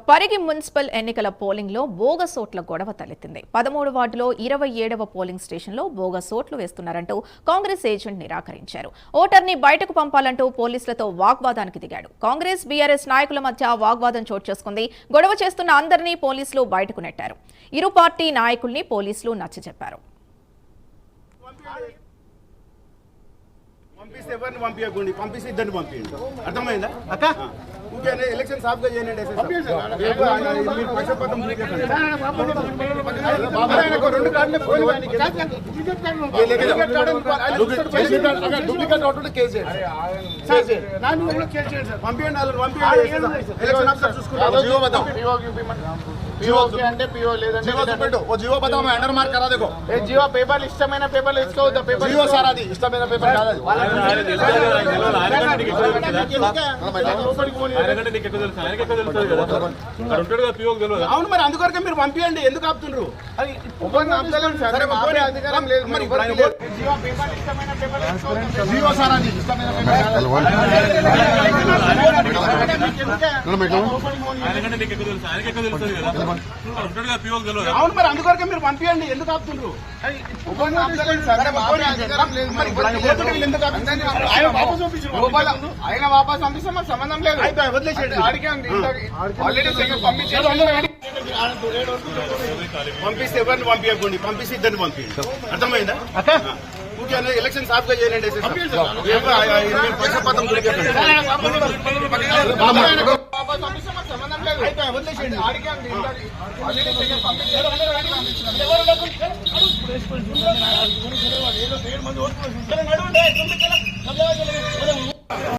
Parigi municipal ఎన్నికల polling లో bogus ఓట్ల గొడవ తలెత్తింది. 13 వార్డులో 27వ పోలింగ్ స్టేషన్లో బోగస్ ఓట్లు వేస్తున్నారంటూ కాంగ్రెస్ ఏజెంట్ నిరాకరించారు. ఓటర్ని బయటకు పంపాలంటూ పోలీసులతో వాగ్వాదానికి దిగాడు. కాంగ్రెస్ బీఆర్ఎస్ నాయకుల మధ్య వాగ్వాదం చోటు చేసుకుంది. గొడవ చేస్తున్న అందరినీ పోలీసులు బయటకు నెట్టారు. ఇరు పార్టీ నాయకుల్ని పోలీసులు నచ్చజెప్పారు. పంపిస్తే ఎవరిని పంపించకండి, పంపిస్తే ఇద్దరిని పంపించండి. అర్థమైందా అక్క? ఊరికే ఎలక్షన్ సాఫ్గా చేయండి. డూప్లికేట్ ఓటు కేసు పంపించండి. ఎలక్షన్ ఆఫీసర్ చూసుకుంటారు. जियो लेదంటే वो जियो बताओ, मैं अंडर मार्क करा देखो. ఏ జియో పేపర్ ఇష్టమైన పేపర్లు ఇచ్చుకోవద్దా? పేపర్ जियो सारा दी ఇష్టమైన పేపర్ కాదు అది. అవును, మరి అందుకొరకే మీరు పంపించండి. ఎందుకు ఆపుతుండ్రు? అధికారం లేదు. जियो పేపర్ ఇష్టమైన పేపర్ जियो सारा दी ఇష్టమైన పేపర్ అవును, మరి అందుకొరకే మీరు పంపించండి. ఎందుకు ఆపుతుండ్రు? ఆయన వాపస్ పంపిస్తే మాకు సంబంధం లేదు. పంపిస్తే ఎవరిని పంపించకండి, పంపిస్తే ఇద్దరిని పంపించండి. అర్థమైందా? ఊరికే ఎలక్షన్ సాఫ్గా చేయండి. పక్షపాతం వాపస్ పంపిస్తే మాకు సంబంధం లేదు. వదిలేసేయండి.